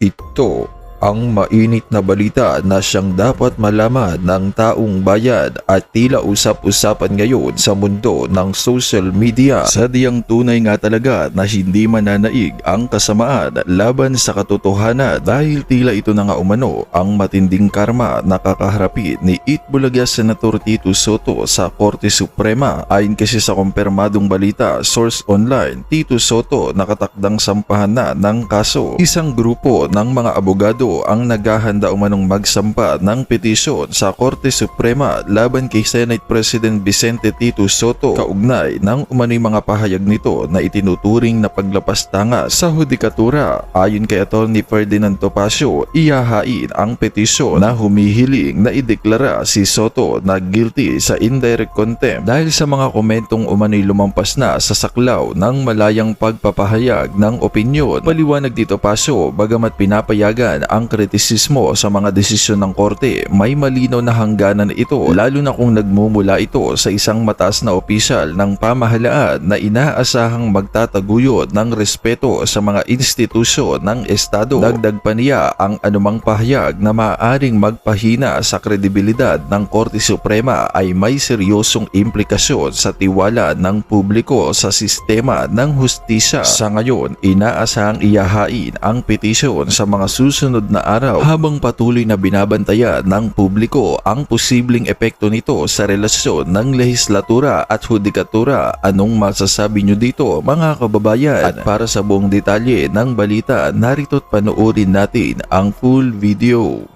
Ito ang mainit na balita na siyang dapat malaman ng taong bayan at tila usap-usapan ngayon sa mundo ng social media. Sadyang tunay nga talaga na hindi mananaig ang kasamaan laban sa katotohanan dahil tila ito na nga umano ang matinding karma na kakaharapin ni Itbulaga Senator Tito Sotto sa Korte Suprema. Ayon kasi sa kumpirmadong balita, source online, Tito Sotto nakatakdang sampahan na ng kaso. Isang grupo ng mga abogado ang naghahanda umanong magsampa ng petisyon sa Korte Suprema laban kay Senate President Vicente Tito Sotto kaugnay ng umano'y mga pahayag nito na itinuturing na paglapastanga sa hudikatura. Ayon kay Atty. Ferdinand Topacio, ihahain ang petisyon na humihiling na ideklara si Sotto na guilty sa indirect contempt dahil sa mga komentong umano'y lumampas na sa saklaw ng malayang pagpapahayag ng opinyon. Paliwanag dito Topacio, bagamat pinapayagan ang kritisismo sa mga desisyon ng korte, may malinaw na hangganan ito lalo na kung nagmumula ito sa isang mataas na opisyal ng pamahalaan na inaasahang magtataguyod ng respeto sa mga institusyon ng Estado. Dagdag pa niya, ang anumang pahayag na maaaring magpahina sa kredibilidad ng Korte Suprema ay may seryosong implikasyon sa tiwala ng publiko sa sistema ng hustisya. Sa ngayon, inaasahang iyahain ang petisyon sa mga susunod na araw habang patuloy na binabantayan ng publiko ang posibleng epekto nito sa relasyon ng lehislatura at hudikatura. Anong masasabi nyo dito mga kababayan? At para sa buong detalye ng balita, narito't panoorin natin ang full video.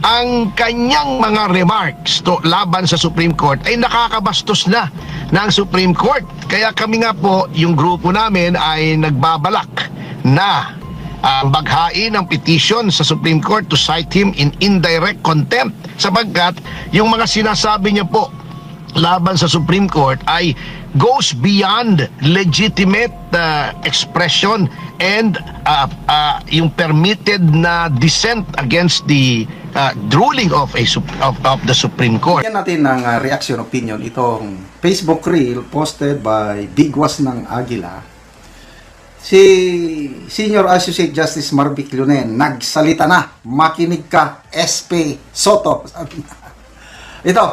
Ang kanyang mga remarks laban sa Supreme Court ay nakakabastos na ng Supreme Court. Kaya kami nga po, yung grupo namin ay nagbabalak na maghain ng petition sa Supreme Court to cite him in indirect contempt sapagkat yung mga sinasabi niya po laban sa Supreme Court ay goes beyond legitimate expression and yung permitted na dissent against the ruling of the Supreme Court. Yan natin ng reaction opinion itong Facebook reel posted by Bigwas ng Aguila. Si Senior Associate Justice Marvic Lunen nagsalita na. Makinig ka, SP Sotto. Ito,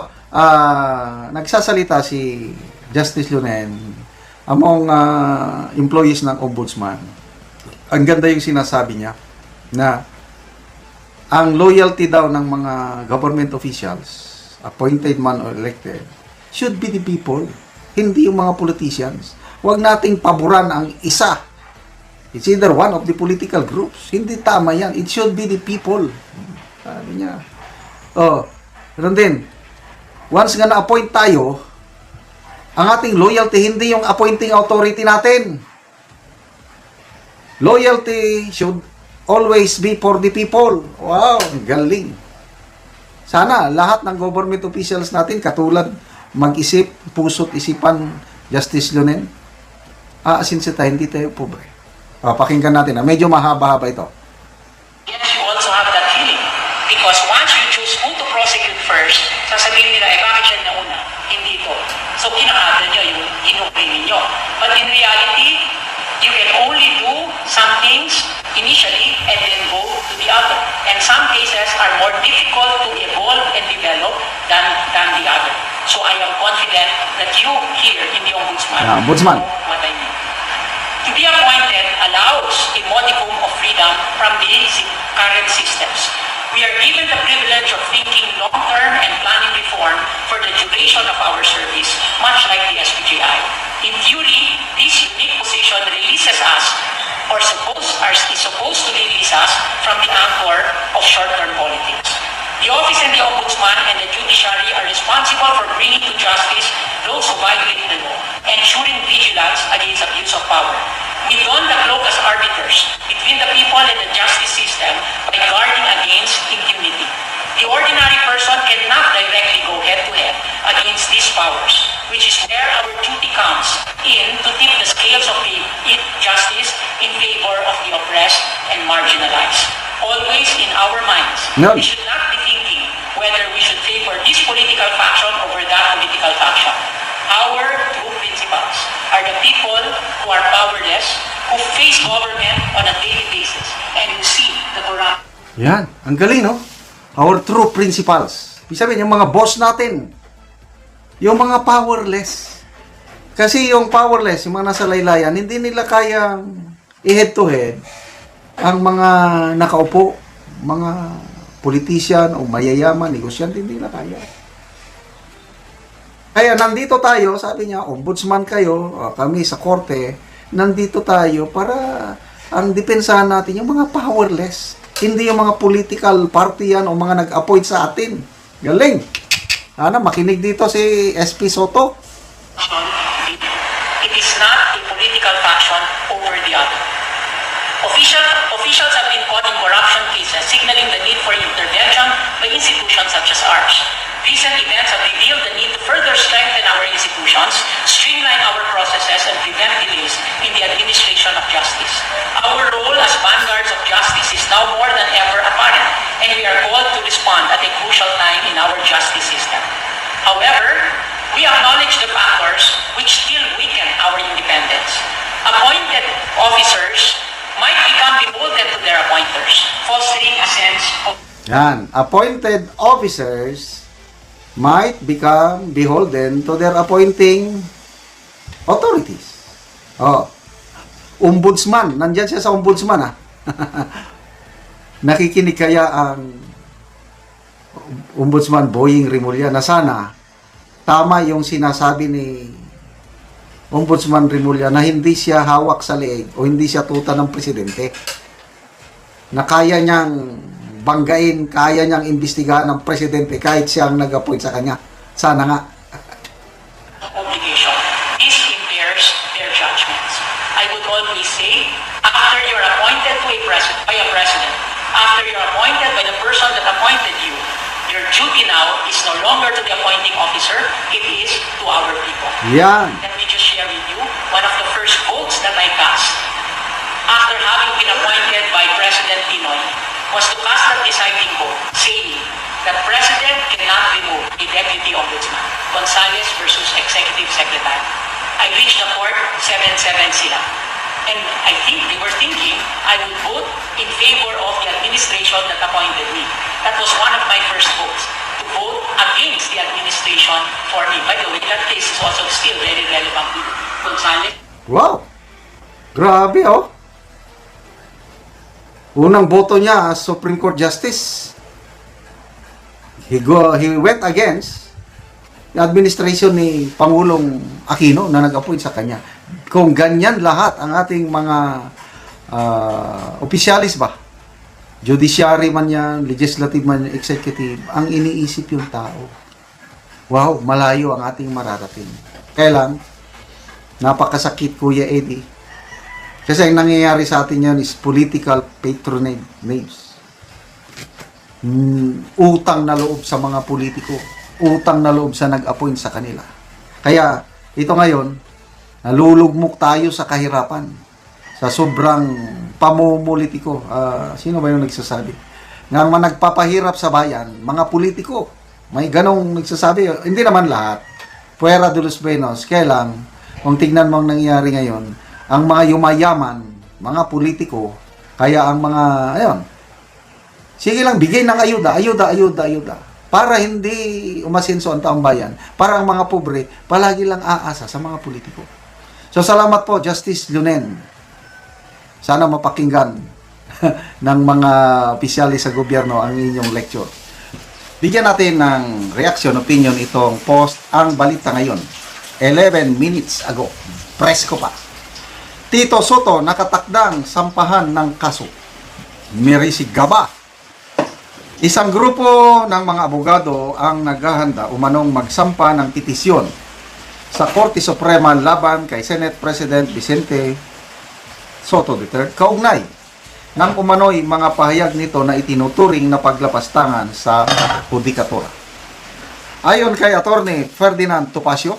nagsasalita si Justice Lunen among employees ng Ombudsman. Ang ganda yung sinasabi niya na ang loyalty daw ng mga government officials, appointed man or elected, should be the people, hindi yung mga politicians. Huwag nating paboran ang isa. It's either one of the political groups. Hindi tama yan. It should be the people. Sabi niya. Ganun din. Once nga na-appoint tayo, ang ating loyalty, hindi yung appointing authority natin. Loyalty should always be for the people. Wow, galing. Sana lahat ng government officials natin katulad mag-isip, puso't isipan Justice Lunen. Aasin tayo, hindi tayo pobre. Pakinggan natin. Medyo mahaba-haba ito. Yes, you also have that feeling. Because once you choose who to prosecute first, sasabihin nila, bakit siya nauna? Hindi ito. So, kinakada nyo yung inukli ninyo. But in reality, you can only do some things initially and then go to the other. And some cases are more difficult to evolve and develop than the other. So, I am confident that you here in the Ombudsman know what I mean. To be appointed allows a modicum of freedom from the current systems. We are given the privilege of thinking long-term and planning reform for the duration of our service, much like the SPGI. In theory, this unique position releases us, or is supposed to release us from the anchor of short-term politics. The office and the Ombudsman and the judiciary are responsible for bringing to justice those who violate the law, ensuring vigilance against abuse of power. We don the cloak as arbiters between the people and the justice system by guarding against impunity. The ordinary person cannot directly go head-to-head against these powers, which is where our duty comes in to tip the scales of justice in favor of the oppressed and marginalized. Always in our minds, we should not be thinking whether we should favor this political faction over that political faction. Our true principles are the people who are powerless, who face government on a daily basis and who see the corrupt. Yan, ang galing, no? Our true principles. Ibig sabihin, yung mga boss natin, yung mga powerless. Kasi yung powerless, yung mga nasa laylayan, hindi nila kayang i-head to head ang mga nakaupo, mga politician o mayayaman, negosyante, hindi nila kaya. Kaya nandito tayo, sabi niya, ombudsman kayo, kami sa korte, nandito tayo para ang depensahan natin yung mga powerless. Hindi yung mga political party yan o mga nag-appoint sa atin. Galing! Sana makinig dito si SP Soto. It is not a political faction over the other. Officials have been caught in corruption cases, signaling the need for intervention by institutions such as ours. Recent events have revealed the need to further strengthen our institutions, streamline our processes, and prevent delays in the administration of justice. Our role as vanguards of justice is now more than ever apparent, and we are called to respond at a crucial time in our justice system. However, we acknowledge the factors which still weaken our independence. Appointed officers might become beholden to their appointers, fostering a sense of Yan, appointed officers might become beholden to their appointing authorities. Oh. Ombudsman, nandyan siya sa ombudsman, ha? Nakikinig kaya ang ombudsman Boying Rimulya na sana tama yung sinasabi ni Ombudsman Rimulya na hindi siya hawak sa leeg o hindi siya tuta ng presidente, na kaya niyang banggain, kaya niyang imbestigahan ng presidente kahit siya ang nag-appoint sa kanya. Sana nga. obligation. This impairs their judgments. I would always say, after you're appointed to by a president, after you're appointed by the person that appointed you, your duty now is no longer to the appointing officer, it is to our people. Yan. Let me just share with you one of the first votes that I cast after having been appointed by President Pinoy was to cast that deciding vote saying that President cannot remove a deputy ombudsman. Gonzales versus Executive Secretary. I reached the court 7-7 sila. And I think they were thinking I would vote in favor of the administration that appointed me. That was one of my first votes, to vote against the administration for me. By the way, that case is also still very relevant to Gonzales. Wow. Grabe, oh. Unang boto niya as Supreme Court Justice. He went against the administration ni Pangulong Aquino na nag-appoint sa kanya. Kung ganyan lahat ang ating mga opisyalis ba, judiciary man yan, legislative man, executive, ang iniisip yung tao. Wow, malayo ang ating mararating. Kaya lang, napakasakit, Kuya Eddie. Kasi ang nangyayari sa atin yan is political patronage names. Utang na loob sa mga politiko. Utang na loob sa nag-appoint sa kanila. Kaya, ito ngayon, nalulugmok tayo sa kahirapan. Sa sobrang pamumulitiko. Sino ba yung nagsasabi? Nga nagpapahirap sa bayan, mga politiko. May ganong nagsasabi. Hindi naman lahat. Fuera de los buenos. Kaya lang, kung tignan mo ang nangyayari ngayon, ang mga yumayaman, mga politiko, kaya ang mga, ayun, sige lang, bigay ng ayuda, para hindi umasenso ang taong bayan, para ang mga pobre, palagi lang aasa sa mga politiko. So, salamat po, Justice Lunen. Sana mapakinggan ng mga opisyalis sa gobyerno ang inyong lecture. Bigyan natin ng reaction, opinion itong post ang balita ngayon. 11 minutes ago. Presko pa. Tito Soto nakatakdang sampahan ng kaso. Mercy Gaba. Isang grupo ng mga abogado ang naghahanda umanong magsampa ng petisyon sa Korte Suprema laban kay Senate President Vicente Soto III kaugnay ng umano'y mga pahayag nito na itinuturing na paglapastangan sa hudikatura. Ayon kay Attorney Ferdinand Topacio,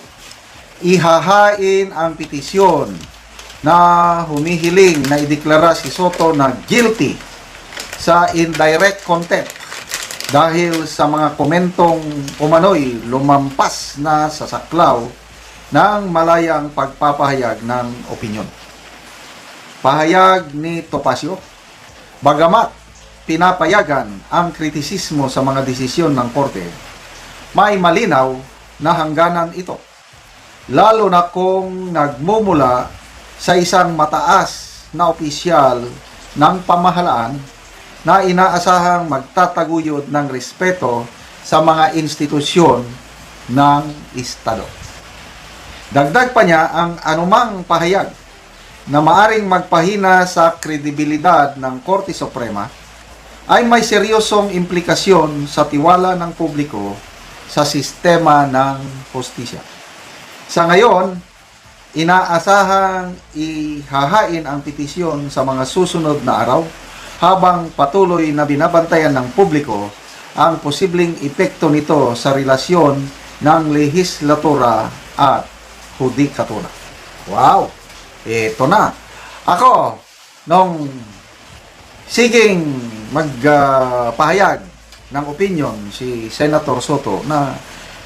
ihahain ang petisyon na humihiling na ideklara si Soto na guilty sa indirect contempt dahil sa mga komentong umano'y lumampas na sa saklaw ng malayang pagpapahayag ng opinyon. pahayag ni Topacio. Bagamat pinapayagan ang kritisismo sa mga desisyon ng korte, may malinaw na hangganan ito. Lalo na kung nagmumula sa isang mataas na opisyal ng pamahalaan na inaasahang magtataguyod ng respeto sa mga institusyon ng Estado. Dagdag pa niya ang anumang pahayag na maaring magpahina sa kredibilidad ng Korte Suprema ay may seryosong implikasyon sa tiwala ng publiko sa sistema ng hustisya. Sa ngayon, inaasahang ihahain ang petisyon sa mga susunod na araw habang patuloy na binabantayan ng publiko ang posibleng epekto nito sa relasyon ng lehislatura at hudikatura. Wow! Ito na. Ako, nung siging magpahayag ng opinion si Senator Soto na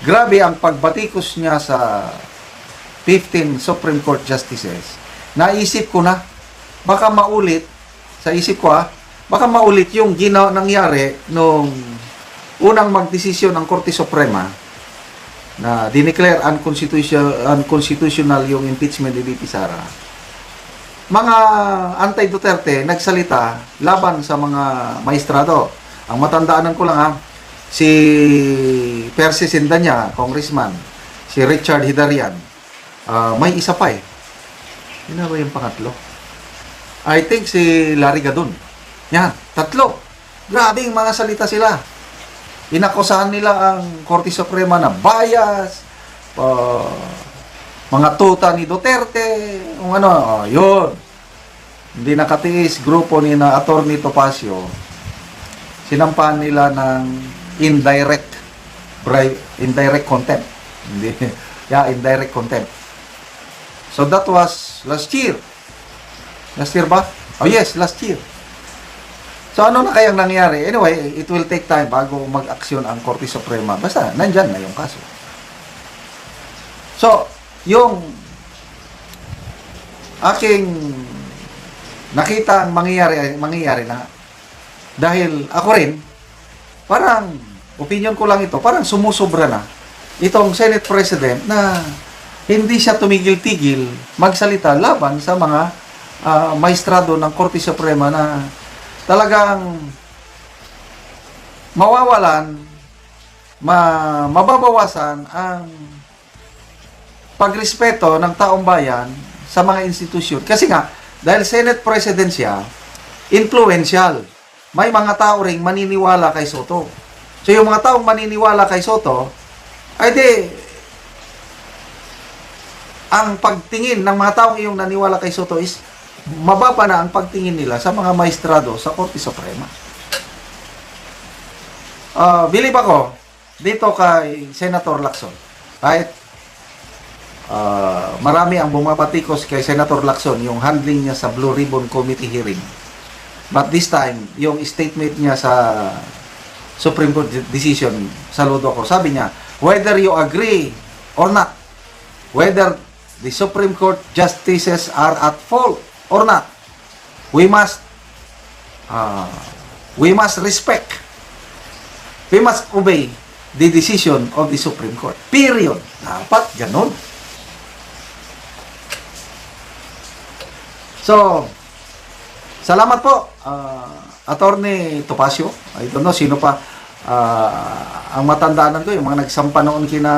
grabe ang pagbatikos niya sa 15 Supreme Court Justices, naisip ko na baka maulit, sa isip ko baka maulit yung nangyari nung unang magdesisyon ng Korte Suprema na dineclare unconstitutional yung impeachment ni VP Sara. Mga anti-Duterte nagsalita laban sa mga maestrado. Ang matandaanan ko lang si Percy Sindanya, congressman, si Richard Hidarian, may isa pa Yun na ba yung pangatlo? I think si Larry Gadon. Yan, tatlo. Grabe yung mga salita sila. Inakusahan nila ang Korte Suprema na bias, mga tuta ni Duterte, kung ano, yun. Hindi nakatiis grupo ni na Attorney Topacio, sinampahan nila ng indirect contempt. Hindi, indirect contempt. So that was last year. Last year ba? Oh yes, last year. So ano na kayang nangyari? Anyway, it will take time bago mag-aksyon ang Korte Suprema. Basta, nandyan na yung kaso. So, yung aking nakita ang mangyayari na. Dahil ako rin, parang, opinion ko lang ito, parang sumusobra na itong Senate President na hindi siya tumigil-tigil magsalita laban sa mga maestrado ng Korte Suprema na talagang mawawalan, mababawasan ang pagrespeto ng taong bayan sa mga institusyon. Kasi nga, dahil Senate President siya, influential. May mga tao ring maniniwala kay Soto. So yung mga taong maniniwala kay Soto, ay di, ang pagtingin ng mga taong iyong naniwala kay Soto is mababa na ang pagtingin nila sa mga maestrado sa Korte Suprema. Believe ako dito kay Senator Lacson. Kahit marami ang bumapatikos kay Senator Lacson yung handling niya sa Blue Ribbon Committee hearing. But this time, yung statement niya sa Supreme Court decision, saludo ko. Sabi niya, whether you agree or not, whether the Supreme Court justices are at fault or not, we must respect, we must obey the decision of the Supreme Court. Period. Dapat ganun. So, salamat po, Attorney Topacio. I don't know sino pa. Ang matandaanan ko, yung mga nagsampa noon kina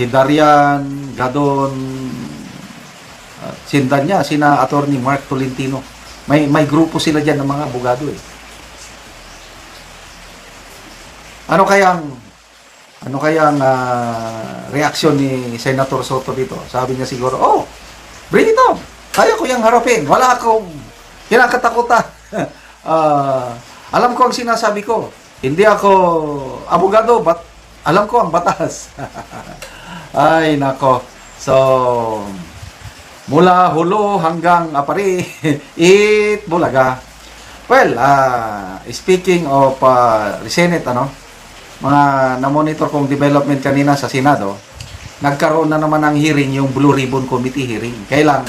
Hidarian, Gadon, Sindanya, sina Attorney Mark Tolentino. May grupo sila dyan ng mga abogado Ano kayang reaksyon ni Senator Soto dito? Sabi niya siguro, bring it on. Kaya ko yung harapin. Wala akong kinakatakutan. Alam ko ang sinasabi ko. Hindi ako abogado, but alam ko ang batas. Ay, nako. So, mula Hulo hanggang Apari, Bulaga. Well, speaking of Senate, mga na-monitor kong development kanina sa Senado, nagkaroon na naman ng hearing yung Blue Ribbon Committee hearing. Kailan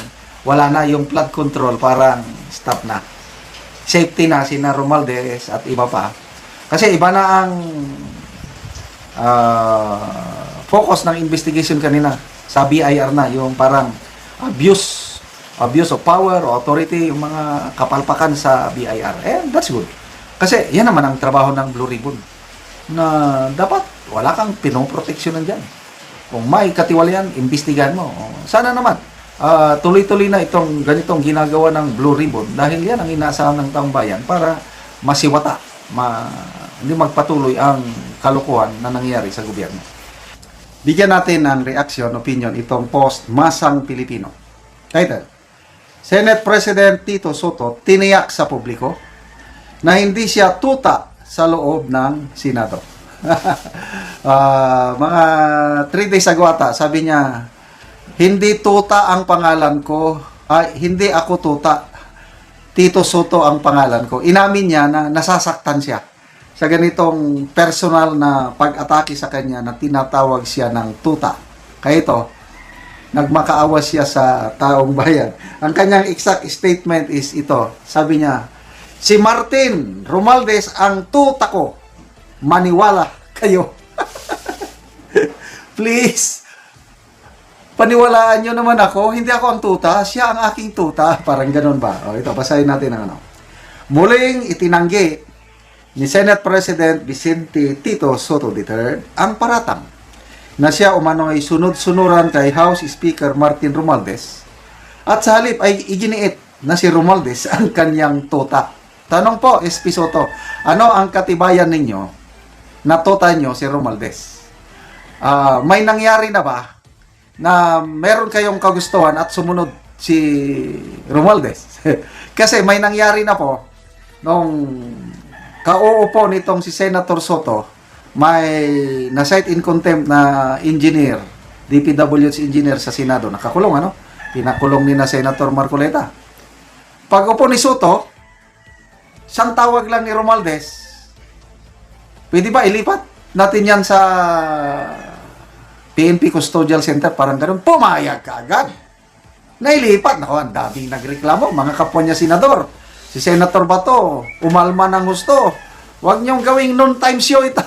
wala na yung flood control, parang stop na. Safety na sina Romualdez at iba pa. Kasi iba na ang focus ng investigation kanina sa BIR na, yung parang abuse of power o authority, yung mga kapalpakan sa BIR. And that's good. Kasi yan naman ang trabaho ng Blue Ribbon, na dapat wala kang pinoproteksyonan dyan. Kung may katiwalian, imbestigahan mo. Sana naman tuloy-tuloy na itong ganitong ginagawa ng Blue Ribbon, dahil yan ang inaasahan ng taong bayan para masiwata, hindi magpatuloy ang kalokohan na nangyari sa gobyerno. Bigyan natin ng reaction, opinion itong post Masang Pilipino. Title: Senate President Tito Soto tiniyak sa publiko na hindi siya tuta sa loob ng Senado. Mga 3 days ago ata, sabi niya, hindi tuta ang pangalan ko, hindi ako tuta, Tito Soto ang pangalan ko. Inamin niya na nasasaktan siya sa ganitong personal na pag-atake sa kanya, na tinatawag siya ng tuta. Kaya ito, nagmakaawa siya sa taong bayan. Ang kanyang exact statement is ito. Sabi niya, si Martin Romualdez ang tuta ko. Maniwala kayo. Please, paniwalaan nyo naman ako. Hindi ako ang tuta, siya ang aking tuta. Parang ganun ba? O, ito, basahin natin ang ano. Muling itinanggi ni Senate President Vicente Tito Soto III ang paratang na siya umano ay sunod-sunuran kay House Speaker Martin Romualdez, at sa halip ay iginiit na si Romualdez ang kanyang tuta. Tanong po, SP Soto, ano ang katibayan ninyo na tuta nyo si Romualdez? May nangyari na ba na meron kayong kagustuhan at sumunod si Romualdez? Kasi may nangyari na po nung kauupo nitong si Senator Soto, may na-cite in contempt na engineer, DPWH engineer sa Senado, nakakulong, ano? Pinakulong ni na Senator Marcoleta. Pag upo ni Soto, siyang tawag lang ni Romualdez, pwede ba ilipat natin yan sa PNP Custodial Center? Parang ganun, pumayag ka agad. Nailipat. Naku, ang daming nagreklamo, mga kapwa niya senador. Si Senator Bato, umalma ng gusto. Huwag niyong gawing noon-time show ito.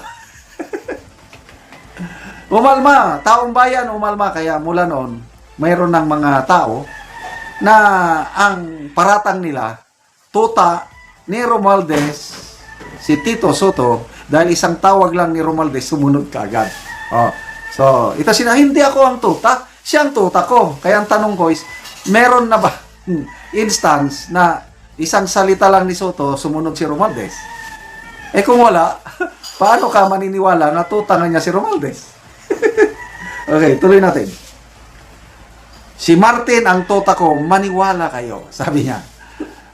Umalma, taong bayan umalma. Kaya mula noon, mayroon ng mga tao na ang paratang nila, tuta ni Romualdez, si Tito Soto, dahil isang tawag lang ni Romualdez, sumunod ka agad. So, ito hindi ako ang tuta, siya ang tuta ko. Kaya ang tanong ko is, meron na ba instance na isang salita lang ni Soto, sumunod si Romualdez? Kung wala, paano ka maniniwala na tuta na niya si Romualdez? Okay, tuloy natin. Si Martin ang tuta ko, maniwala kayo, sabi niya.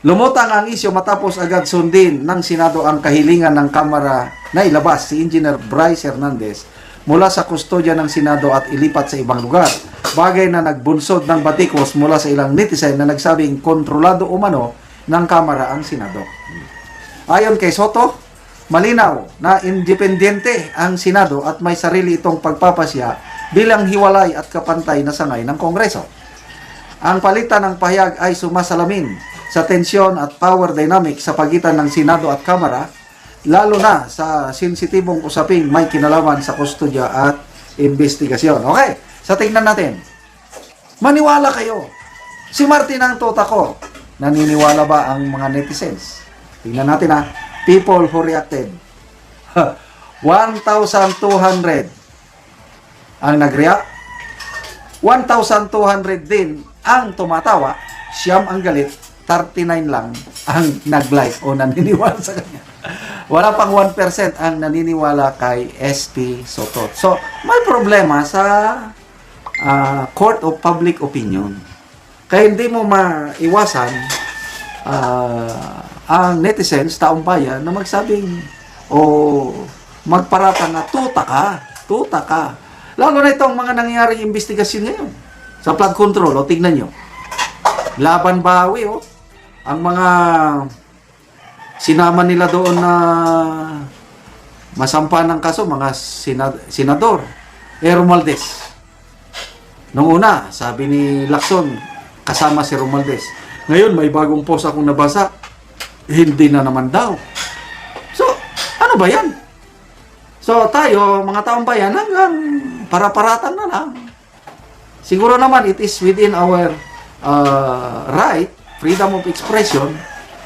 Lumutang ang isyo matapos agad sundin ng Senado ang kahilingan ng Kamara na ilabas si Engineer Bryce Hernandez mula sa kustodya ng Senado at ilipat sa ibang lugar. Bagay na nagbunsod ng batikos mula sa ilang netizen na nagsabing kontrolado umano ng Kamara ang Senado. Ayon kay Soto, malinaw na independente ang Senado at may sarili itong pagpapasya bilang hiwalay at kapantay na sangay ng Kongreso. Ang palitan ng pahayag ay sumasalamin sa tensyon at power dynamic sa pagitan ng Senado at Kamara, lalo na sa sensitibong usaping may kinalaman sa kustodya at investigasyon. Okay, sa tingnan natin. Maniwala kayo. Si Martin ang tuta ko. Naniniwala ba ang mga netizens? Tingnan natin people who reacted. 1,200 ang nag-react. 1,200 din ang tumatawa. Siyam ang galit. 39 lang ang nag-like o naniniwala sa kanya. Wala pang 1% ang naniniwala kay SP Soto. So, may problema sa court of public opinion. Kaya hindi mo maiwasan ang netizens, taong bayan, na magsabing magparata na tuta ka. Lalo na itong mga nangyaring investigasyon ngayon sa flood control. O, tignan nyo. Laban bawi, ang mga sinama nila doon na masampa ng kaso, mga senador. Romualdez. Nung una, sabi ni Lacson, kasama si Romualdez. Ngayon, may bagong post akong nabasa. Hindi na naman daw. So, ano ba yan? So, tayo, mga taong bayan, hanggang para-paratan na lang. Siguro naman, it is within our right, freedom of expression,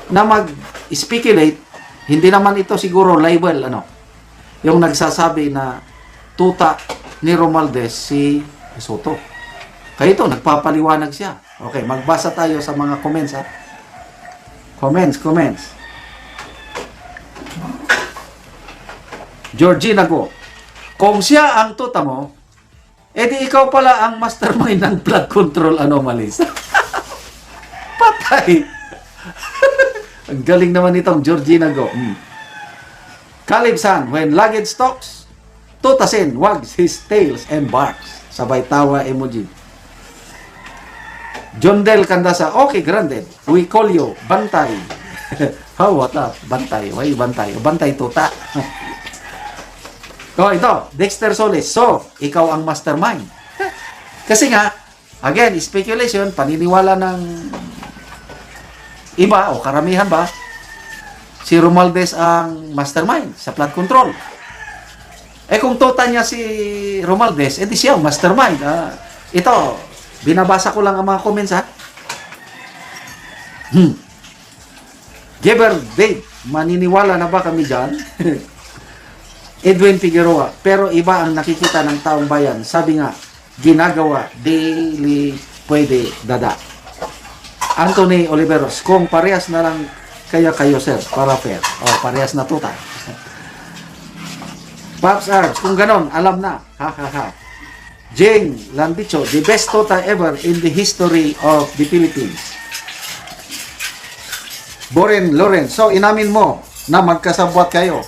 na mag-speculate. Hindi naman ito siguro libel, yung nagsasabi na tuta ni Romualdez si Soto. Kaya ito, nagpapaliwanag siya. Okay, magbasa tayo sa mga comments, ha? Comments. Georgina Go, kung siya ang tuta mo, edi ikaw pala ang mastermind ng flood control anomalies. Patay! Ang galing naman itong Georgina Go. Caleb San, when luggage talks, tutasin, wags his tails and barks. Sabay tawa emoji. John Del Candasa, okay, granted. We call you Bantay. How, what up? Bantay. Why Bantay? Bantay tuta. Ito, Dexter Solis. So, ikaw ang mastermind. Kasi nga, again, speculation, paniniwala ng iba o karamihan ba, si Romualdez ang mastermind sa flood control. Kung tuta niya si Romualdez, edi siya ang mastermind. Ito, binabasa ko lang ang mga comments, ha? Geber Dave, maniniwala na ba kami dyan? Edwin Figueroa, pero iba ang nakikita ng taong bayan. Sabi nga, ginagawa, daily, pwede, dada. Anthony Oliveros, kung parehas na lang kaya kayo, sir, para fair. Parehas na tuta. Pops Arts, kung ganon, alam na. Ha. Jane Landicho, the best tuta ever in the history of the Philippines. Boren Loren, so inamin mo na magkasabwat kayo.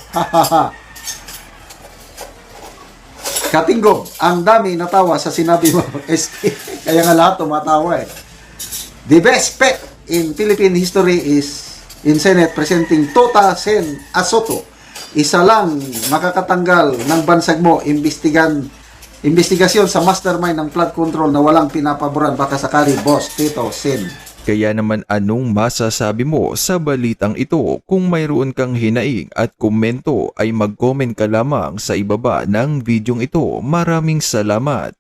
Katinggo, ang dami natawa sa sinabi mo. Kaya nga lahat tumatawa eh. The best pet in Philippine history is in Senate presenting Tota Sen Asoto. Isa lang makakatanggal ng bansag mo, investigasyon sa mastermind ng flood control na walang pinapaboran. Baka sakali, boss, Tito Sen. Kaya naman anong masasabi mo sa balitang ito? Kung mayroon kang hinaing at komento ay mag-comment ka lamang sa ibaba ng videong ito. Maraming salamat.